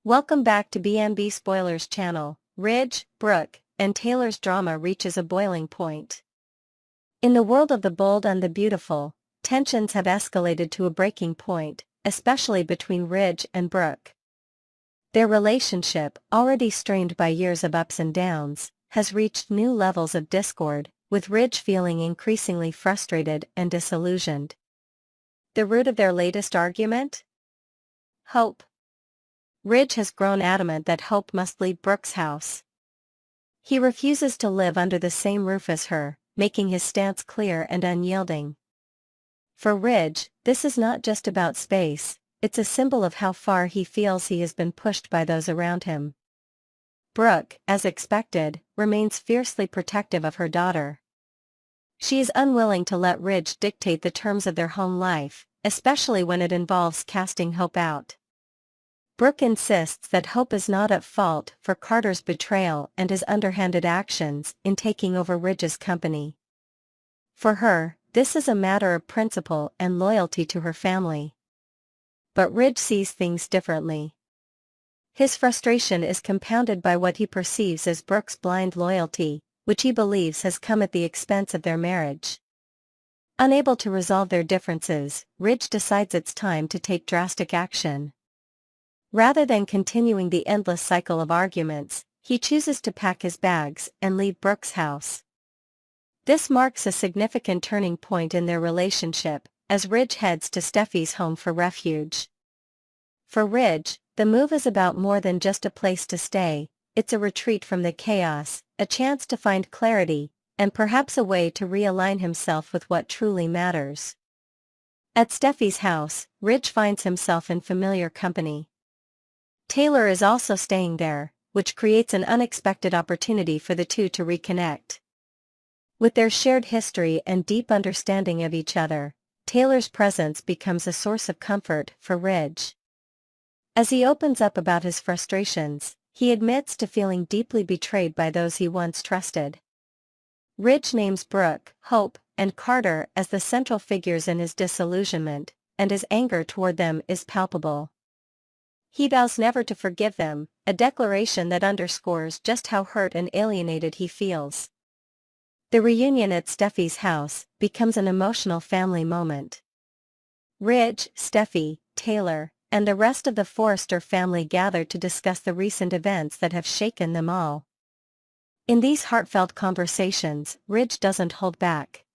Welcome back to BMB Spoilers channel. Ridge, Brooke, and Taylor's drama reaches a boiling point. In the world of the bold and the beautiful, tensions have escalated to a breaking point, especially between Ridge and Brooke. Their relationship, already strained by years of ups and downs, has reached new levels of discord, with Ridge feeling increasingly frustrated and disillusioned. The root of their latest argument? Hope. Ridge has grown adamant that Hope must leave Brooke's house. He refuses to live under the same roof as her, making his stance clear and unyielding. For Ridge, this is not just about space, it's a symbol of how far he feels he has been pushed by those around him. Brooke, as expected, remains fiercely protective of her daughter. She is unwilling to let Ridge dictate the terms of their home life, especially when it involves casting Hope out. Brooke insists that Hope is not at fault for Carter's betrayal and his underhanded actions in taking over Ridge's company. For her, this is a matter of principle and loyalty to her family. But Ridge sees things differently. His frustration is compounded by what he perceives as Brooke's blind loyalty, which he believes has come at the expense of their marriage. Unable to resolve their differences, Ridge decides it's time to take drastic action. Rather than continuing the endless cycle of arguments, he chooses to pack his bags and leave Brooke's house. This marks a significant turning point in their relationship, as Ridge heads to Steffy's home for refuge. For Ridge, the move is about more than just a place to stay, it's a retreat from the chaos, a chance to find clarity, and perhaps a way to realign himself with what truly matters. At Steffy's house, Ridge finds himself in familiar company. Taylor is also staying there, which creates an unexpected opportunity for the two to reconnect. With their shared history and deep understanding of each other, Taylor's presence becomes a source of comfort for Ridge. As he opens up about his frustrations, he admits to feeling deeply betrayed by those he once trusted. Ridge names Brooke, Hope, and Carter as the central figures in his disillusionment, and his anger toward them is palpable. He vows never to forgive them, a declaration that underscores just how hurt and alienated he feels. The reunion at Steffy's house becomes an emotional family moment. Ridge, Steffy, Taylor, and the rest of the Forrester family gather to discuss the recent events that have shaken them all. In these heartfelt conversations, Ridge doesn't hold back.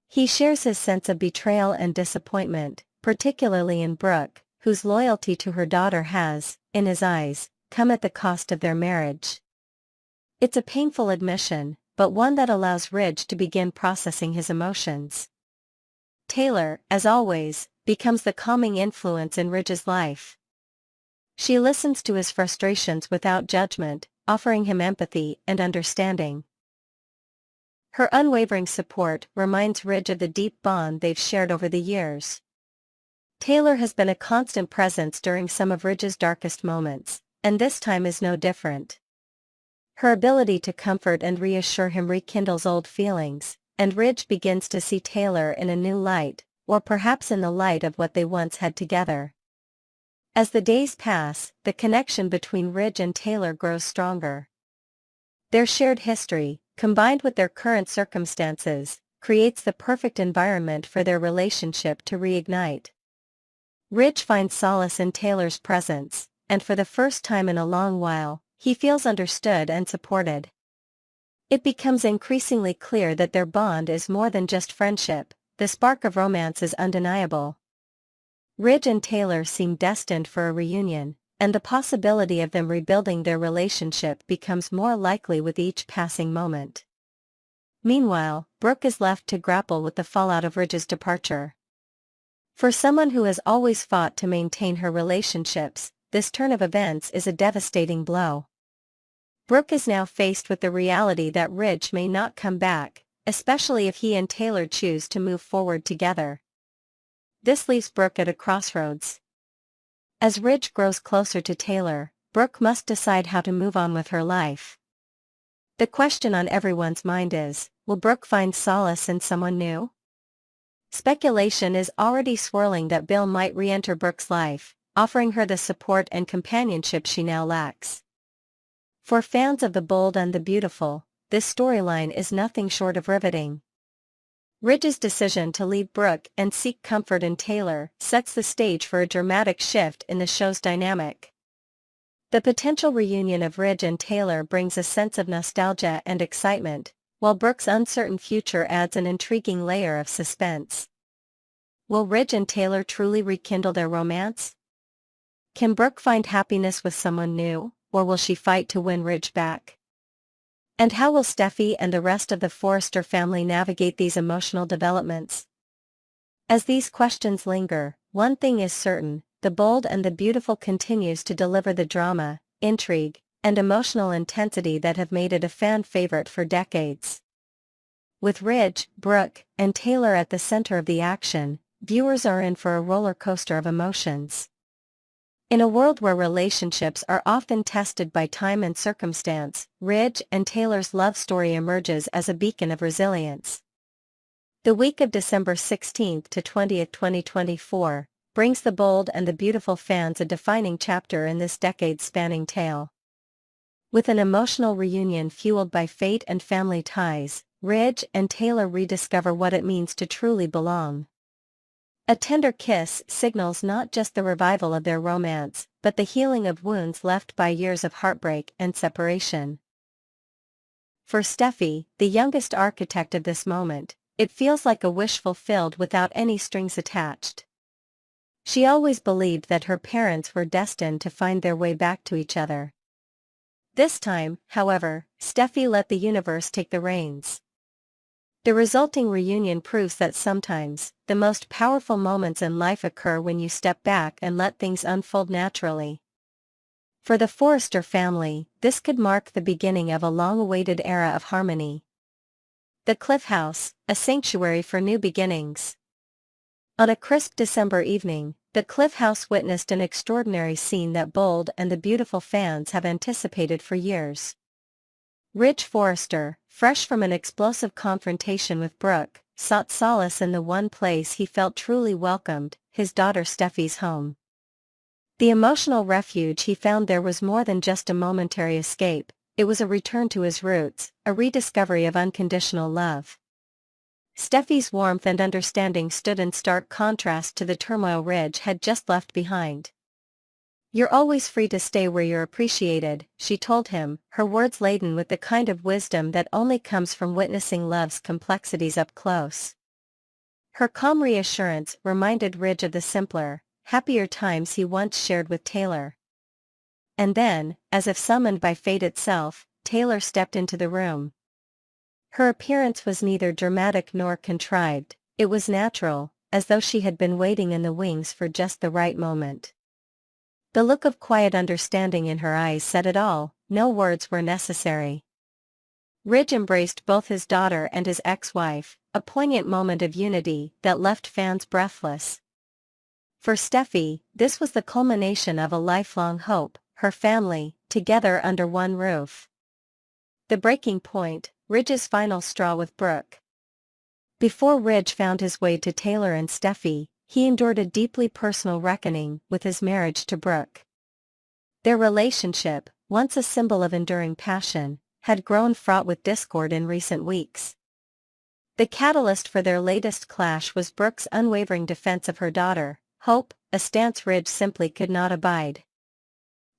He shares his sense of betrayal and disappointment, particularly in Brooke, whose loyalty to her daughter has, in his eyes, come at the cost of their marriage. It's a painful admission, but one that allows Ridge to begin processing his emotions. Taylor, as always, becomes the calming influence in Ridge's life. She listens to his frustrations without judgment, offering him empathy and understanding. Her unwavering support reminds Ridge of the deep bond they've shared over the years. Taylor has been a constant presence during some of Ridge's darkest moments, and this time is no different. Her ability to comfort and reassure him rekindles old feelings, and Ridge begins to see Taylor in a new light, or perhaps in the light of what they once had together. As the days pass, the connection between Ridge and Taylor grows stronger. Their shared history, combined with their current circumstances, creates the perfect environment for their relationship to reignite. Ridge finds solace in Taylor's presence, and for the first time in a long while, he feels understood and supported. It becomes increasingly clear that their bond is more than just friendship, the spark of romance is undeniable. Ridge and Taylor seem destined for a reunion, and the possibility of them rebuilding their relationship becomes more likely with each passing moment. Meanwhile, Brooke is left to grapple with the fallout of Ridge's departure. For someone who has always fought to maintain her relationships, this turn of events is a devastating blow. Brooke is now faced with the reality that Ridge may not come back, especially if he and Taylor choose to move forward together. This leaves Brooke at a crossroads. As Ridge grows closer to Taylor, Brooke must decide how to move on with her life. The question on everyone's mind is, will Brooke find solace in someone new? Speculation is already swirling that Bill might re-enter Brooke's life, offering her the support and companionship she now lacks. For fans of the bold and the beautiful, this storyline is nothing short of riveting. Ridge's decision to leave Brooke and seek comfort in Taylor sets the stage for a dramatic shift in the show's dynamic. The potential reunion of Ridge and Taylor brings a sense of nostalgia and excitement, while Brooke's uncertain future adds an intriguing layer of suspense. Will Ridge and Taylor truly rekindle their romance? Can Brooke find happiness with someone new, or will she fight to win Ridge back? And how will Steffy and the rest of the Forrester family navigate these emotional developments? As these questions linger, one thing is certain: the bold and the beautiful continues to deliver the drama, intrigue, and emotional intensity that have made it a fan favorite for decades. With Ridge, Brooke, and Taylor at the center of the action, viewers are in for a roller coaster of emotions. In a world where relationships are often tested by time and circumstance, Ridge and Taylor's love story emerges as a beacon of resilience. The week of December 16th to 20th, 2024, brings the bold and the beautiful fans a defining chapter in this decade-spanning tale. With an emotional reunion fueled by fate and family ties, Ridge and Taylor rediscover what it means to truly belong. A tender kiss signals not just the revival of their romance, but the healing of wounds left by years of heartbreak and separation. For Steffy, the youngest architect of this moment, it feels like a wish fulfilled without any strings attached. She always believed that her parents were destined to find their way back to each other. This time, however, Steffy let the universe take the reins. The resulting reunion proves that sometimes, the most powerful moments in life occur when you step back and let things unfold naturally. For the Forrester family, this could mark the beginning of a long-awaited era of harmony. The Cliff House, a sanctuary for new beginnings. On a crisp December evening, the Cliff House witnessed an extraordinary scene that bold and the beautiful fans have anticipated for years. Ridge Forrester, fresh from an explosive confrontation with Brooke, sought solace in the one place he felt truly welcomed, his daughter Steffy's home. The emotional refuge he found there was more than just a momentary escape, it was a return to his roots, a rediscovery of unconditional love. Steffy's warmth and understanding stood in stark contrast to the turmoil Ridge had just left behind. "You're always free to stay where you're appreciated," she told him, her words laden with the kind of wisdom that only comes from witnessing love's complexities up close. Her calm reassurance reminded Ridge of the simpler, happier times he once shared with Taylor. And then, as if summoned by fate itself, Taylor stepped into the room. Her appearance was neither dramatic nor contrived, it was natural, as though she had been waiting in the wings for just the right moment. The look of quiet understanding in her eyes said it all, no words were necessary. Ridge embraced both his daughter and his ex-wife, a poignant moment of unity that left fans breathless. For Steffy, this was the culmination of a lifelong hope, her family, together under one roof. The breaking point, Ridge's final straw with Brooke. Before Ridge found his way to Taylor and Steffy, he endured a deeply personal reckoning with his marriage to Brooke. Their relationship, once a symbol of enduring passion, had grown fraught with discord in recent weeks. The catalyst for their latest clash was Brooke's unwavering defense of her daughter, Hope, a stance Ridge simply could not abide.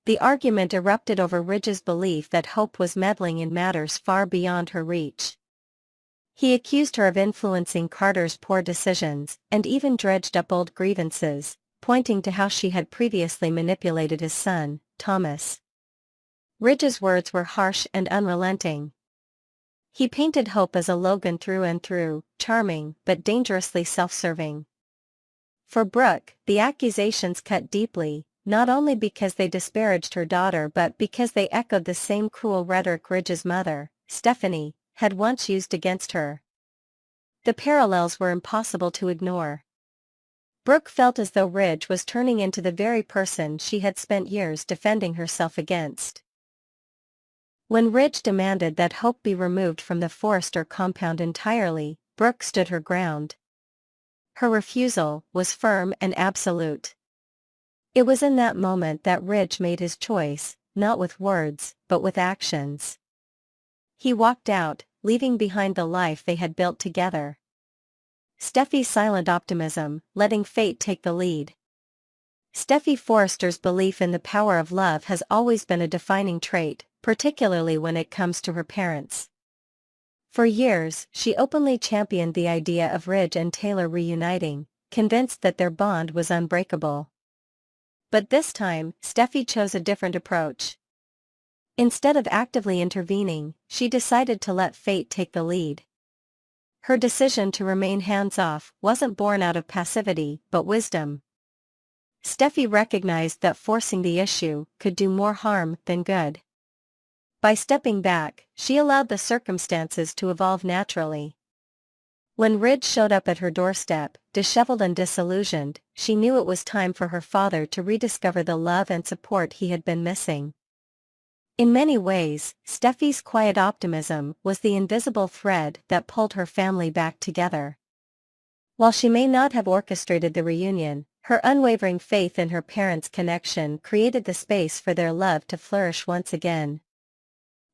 The argument erupted over Ridge's belief that Hope was meddling in matters far beyond her reach. He accused her of influencing Carter's poor decisions, and even dredged up old grievances, pointing to how she had previously manipulated his son, Thomas. Ridge's words were harsh and unrelenting. He painted Hope as a Logan through and through, charming but dangerously self-serving. For Brooke, the accusations cut deeply, not only because they disparaged her daughter but because they echoed the same cruel rhetoric Ridge's mother, Stephanie, had once used against her. The parallels were impossible to ignore. Brooke felt as though Ridge was turning into the very person she had spent years defending herself against. When Ridge demanded that Hope be removed from the Forrester compound entirely, Brooke stood her ground. Her refusal was firm and absolute. It was in that moment that Ridge made his choice, not with words, but with actions. He walked out, leaving behind the life they had built together. Steffy's silent optimism, letting fate take the lead. Steffy Forrester's belief in the power of love has always been a defining trait, particularly when it comes to her parents. For years, she openly championed the idea of Ridge and Taylor reuniting, convinced that their bond was unbreakable. But this time, Steffy chose a different approach. Instead of actively intervening, she decided to let fate take the lead. Her decision to remain hands-off wasn't born out of passivity, but wisdom. Steffy recognized that forcing the issue could do more harm than good. By stepping back, she allowed the circumstances to evolve naturally. When Ridge showed up at her doorstep, disheveled and disillusioned, she knew it was time for her father to rediscover the love and support he had been missing. In many ways, Steffy's quiet optimism was the invisible thread that pulled her family back together. While she may not have orchestrated the reunion, her unwavering faith in her parents' connection created the space for their love to flourish once again.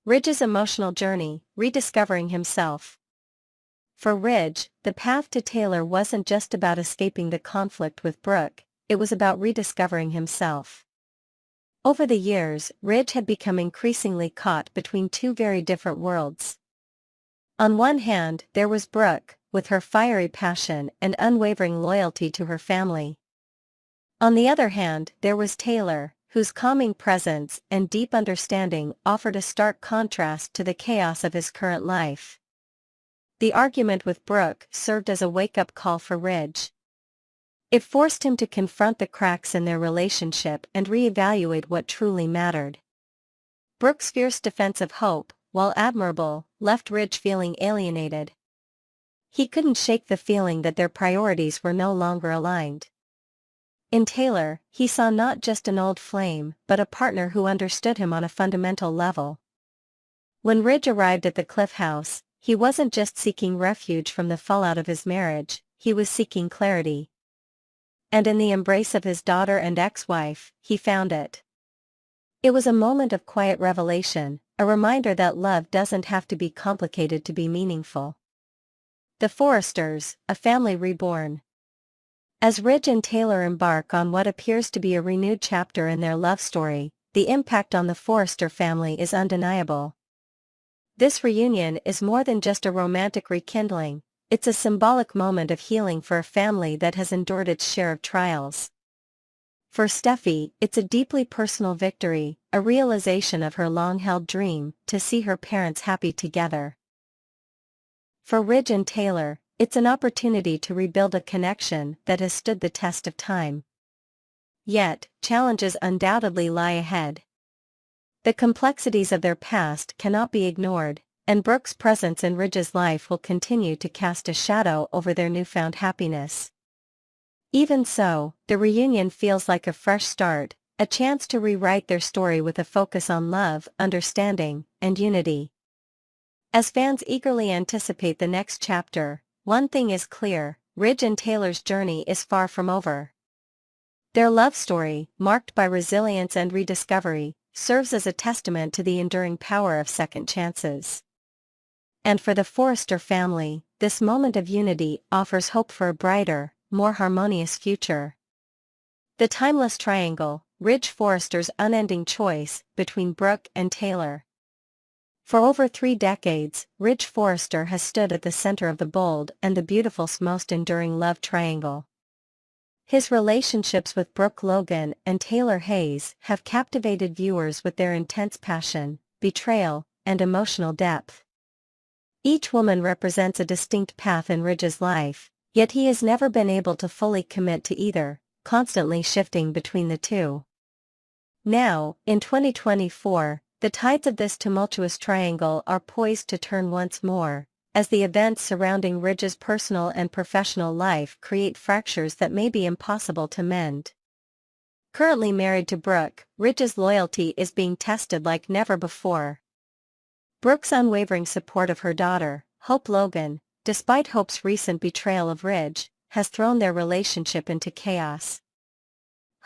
Ridge's emotional journey, rediscovering himself. For Ridge, the path to Taylor wasn't just about escaping the conflict with Brooke, it was about rediscovering himself. Over the years, Ridge had become increasingly caught between two very different worlds. On one hand, there was Brooke, with her fiery passion and unwavering loyalty to her family. On the other hand, there was Taylor, whose calming presence and deep understanding offered a stark contrast to the chaos of his current life. The argument with Brooke served as a wake-up call for Ridge. It forced him to confront the cracks in their relationship and reevaluate what truly mattered. Brooke's fierce defense of hope, while admirable, left Ridge feeling alienated. He couldn't shake the feeling that their priorities were no longer aligned. In Taylor, he saw not just an old flame, but a partner who understood him on a fundamental level. When Ridge arrived at the Cliff House, he wasn't just seeking refuge from the fallout of his marriage, he was seeking clarity. And in the embrace of his daughter and ex-wife, he found it. It was a moment of quiet revelation, a reminder that love doesn't have to be complicated to be meaningful. The Forresters, a family reborn. As Ridge and Taylor embark on what appears to be a renewed chapter in their love story, the impact on the Forrester family is undeniable. This reunion is more than just a romantic rekindling, it's a symbolic moment of healing for a family that has endured its share of trials. For Steffy, it's a deeply personal victory, a realization of her long-held dream to see her parents happy together. For Ridge and Taylor, it's an opportunity to rebuild a connection that has stood the test of time. Yet, challenges undoubtedly lie ahead. The complexities of their past cannot be ignored, and Brooke's presence in Ridge's life will continue to cast a shadow over their newfound happiness. Even so, the reunion feels like a fresh start, a chance to rewrite their story with a focus on love, understanding, and unity. As fans eagerly anticipate the next chapter, one thing is clear, Ridge and Taylor's journey is far from over. Their love story, marked by resilience and rediscovery, serves as a testament to the enduring power of second chances. And for the Forrester family, this moment of unity offers hope for a brighter, more harmonious future. The timeless triangle, Ridge Forrester's unending choice between Brooke and Taylor. For over 3 decades, Ridge Forrester has stood at the center of the bold and the beautiful's most enduring love triangle. His relationships with Brooke Logan and Taylor Hayes have captivated viewers with their intense passion, betrayal, and emotional depth. Each woman represents a distinct path in Ridge's life, yet he has never been able to fully commit to either, constantly shifting between the two. Now, in 2024, the tides of this tumultuous triangle are poised to turn once more, as the events surrounding Ridge's personal and professional life create fractures that may be impossible to mend. Currently married to Brooke, Ridge's loyalty is being tested like never before. Brooke's unwavering support of her daughter, Hope Logan, despite Hope's recent betrayal of Ridge, has thrown their relationship into chaos.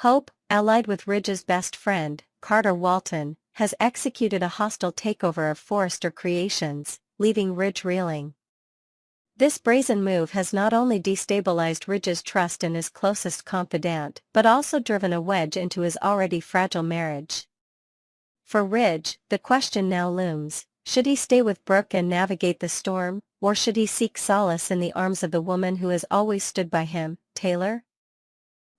Hope, allied with Ridge's best friend, Carter Walton, has executed a hostile takeover of Forrester Creations, leaving Ridge reeling. This brazen move has not only destabilized Ridge's trust in his closest confidant but also driven a wedge into his already fragile marriage. For Ridge, the question now looms: should he stay with Brooke and navigate the storm, or should he seek solace in the arms of the woman who has always stood by him, Taylor?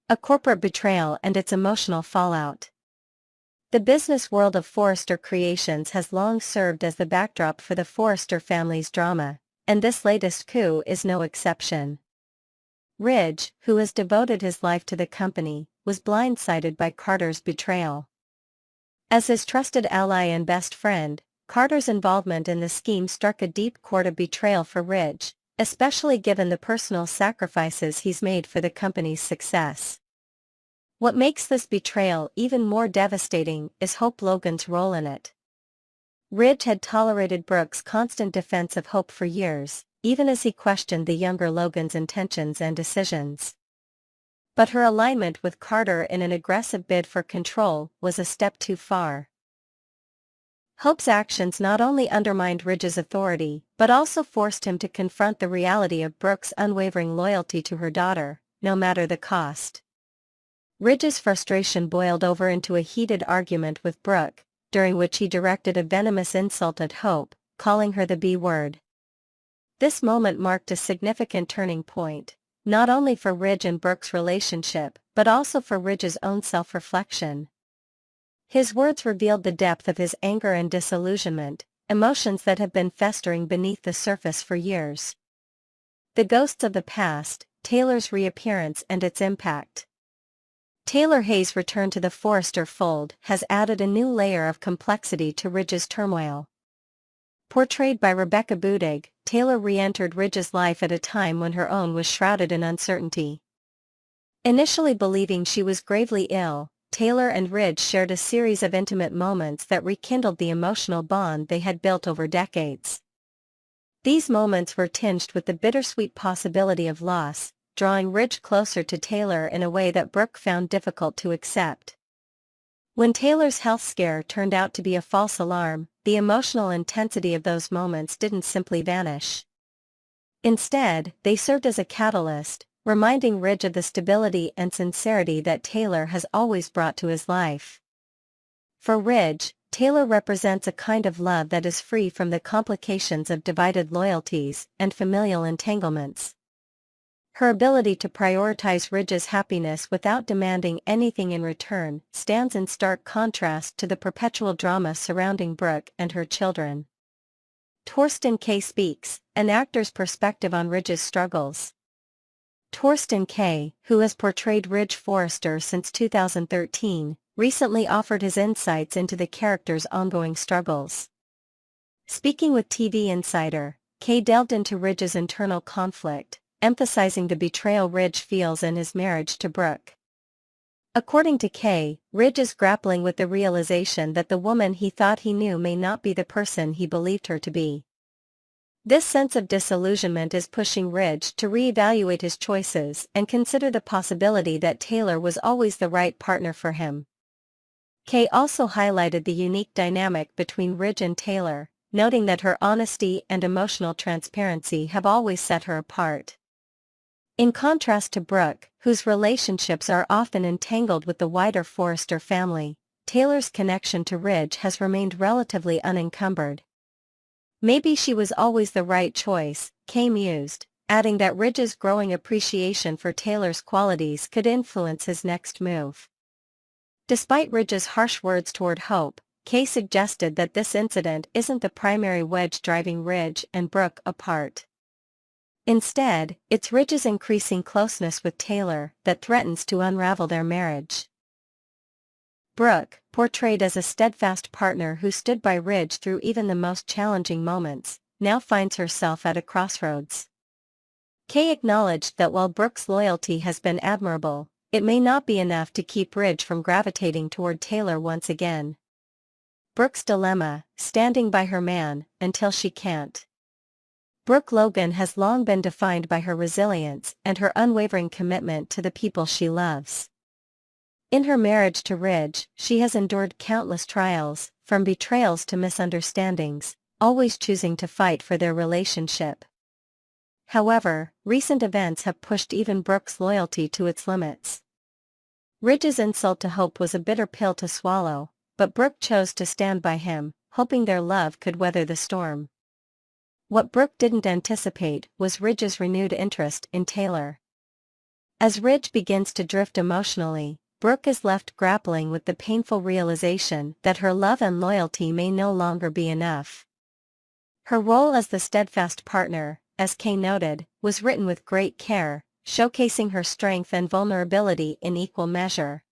A corporate betrayal and its emotional fallout. The business world of Forrester Creations has long served as the backdrop for the Forrester family's drama, and this latest coup is no exception. Ridge, who has devoted his life to the company, was blindsided by Carter's betrayal. As his trusted ally and best friend, Carter's involvement in the scheme struck a deep chord of betrayal for Ridge, especially given the personal sacrifices he's made for the company's success. What makes this betrayal even more devastating is Hope Logan's role in it. Ridge had tolerated Brooke's constant defense of Hope for years, even as he questioned the younger Logan's intentions and decisions. But her alignment with Carter in an aggressive bid for control was a step too far. Hope's actions not only undermined Ridge's authority but also forced him to confront the reality of Brooke's unwavering loyalty to her daughter, no matter the cost. Ridge's frustration boiled over into a heated argument with Brooke, during which he directed a venomous insult at Hope, calling her the B-word. This moment marked a significant turning point, not only for Ridge and Brooke's relationship but also for Ridge's own self-reflection. His words revealed the depth of his anger and disillusionment, emotions that have been festering beneath the surface for years. The ghosts of the past, Taylor's reappearance and its impact. Taylor Hayes' return to the Forrester fold has added a new layer of complexity to Ridge's turmoil. Portrayed by Rebecca Budig, Taylor re-entered Ridge's life at a time when her own was shrouded in uncertainty. Initially believing she was gravely ill, Taylor and Ridge shared a series of intimate moments that rekindled the emotional bond they had built over decades. These moments were tinged with the bittersweet possibility of loss, drawing Ridge closer to Taylor in a way that Brooke found difficult to accept. When Taylor's health scare turned out to be a false alarm, the emotional intensity of those moments didn't simply vanish. Instead, they served as a catalyst, reminding Ridge of the stability and sincerity that Taylor has always brought to his life. For Ridge, Taylor represents a kind of love that is free from the complications of divided loyalties and familial entanglements. Her ability to prioritize Ridge's happiness without demanding anything in return stands in stark contrast to the perpetual drama surrounding Brooke and her children. Torsten K. speaks, an actor's perspective on Ridge's struggles. Torsten K., who has portrayed Ridge Forrester since 2013, recently offered his insights into the character's ongoing struggles. Speaking with TV Insider, K. delved into Ridge's internal conflict, emphasizing the betrayal Ridge feels in his marriage to Brooke. According to Kay, Ridge is grappling with the realization that the woman he thought he knew may not be the person he believed her to be. This sense of disillusionment is pushing Ridge to reevaluate his choices and consider the possibility that Taylor was always the right partner for him. Kay also highlighted the unique dynamic between Ridge and Taylor, noting that her honesty and emotional transparency have always set her apart. In contrast to Brooke, whose relationships are often entangled with the wider Forrester family, Taylor's connection to Ridge has remained relatively unencumbered. Maybe she was always the right choice, Kay mused, adding that Ridge's growing appreciation for Taylor's qualities could influence his next move. Despite Ridge's harsh words toward Hope, Kay suggested that this incident isn't the primary wedge driving Ridge and Brooke apart. Instead, it's Ridge's increasing closeness with Taylor that threatens to unravel their marriage. Brooke, portrayed as a steadfast partner who stood by Ridge through even the most challenging moments, now finds herself at a crossroads. Kay acknowledged that while Brooke's loyalty has been admirable, it may not be enough to keep Ridge from gravitating toward Taylor once again. Brooke's dilemma, standing by her man, until she can't. Brooke Logan has long been defined by her resilience and her unwavering commitment to the people she loves. In her marriage to Ridge, she has endured countless trials, from betrayals to misunderstandings, always choosing to fight for their relationship. However, recent events have pushed even Brooke's loyalty to its limits. Ridge's insult to Hope was a bitter pill to swallow, but Brooke chose to stand by him, hoping their love could weather the storm. What Brooke didn't anticipate was Ridge's renewed interest in Taylor. As Ridge begins to drift emotionally, Brooke is left grappling with the painful realization that her love and loyalty may no longer be enough. Her role as the steadfast partner, as Kay noted, was written with great care, showcasing her strength and vulnerability in equal measure.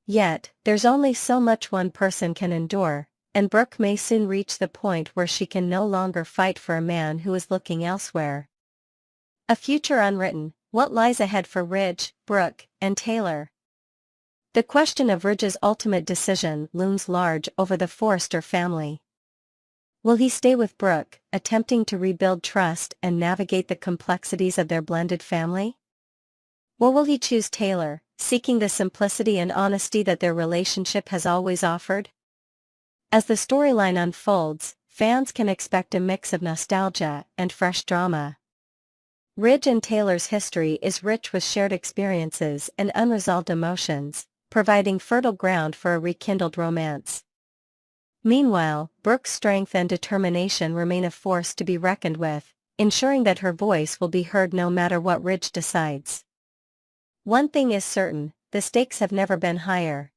Yet, there's only so much one person can endure, and Brooke may soon reach the point where she can no longer fight for a man who is looking elsewhere. A future unwritten: what lies ahead for Ridge, Brooke, and Taylor? The question of Ridge's ultimate decision looms large over the Forrester family. Will he stay with Brooke, attempting to rebuild trust and navigate the complexities of their blended family? Or will he choose Taylor, seeking the simplicity and honesty that their relationship has always offered? As the storyline unfolds, fans can expect a mix of nostalgia and fresh drama. Ridge and Taylor's history is rich with shared experiences and unresolved emotions, providing fertile ground for a rekindled romance. Meanwhile, Brooke's strength and determination remain a force to be reckoned with, ensuring that her voice will be heard no matter what Ridge decides. One thing is certain: the stakes have never been higher.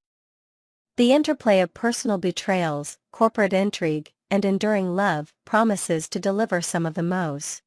The interplay of personal betrayals, corporate intrigue, and enduring love promises to deliver some of the most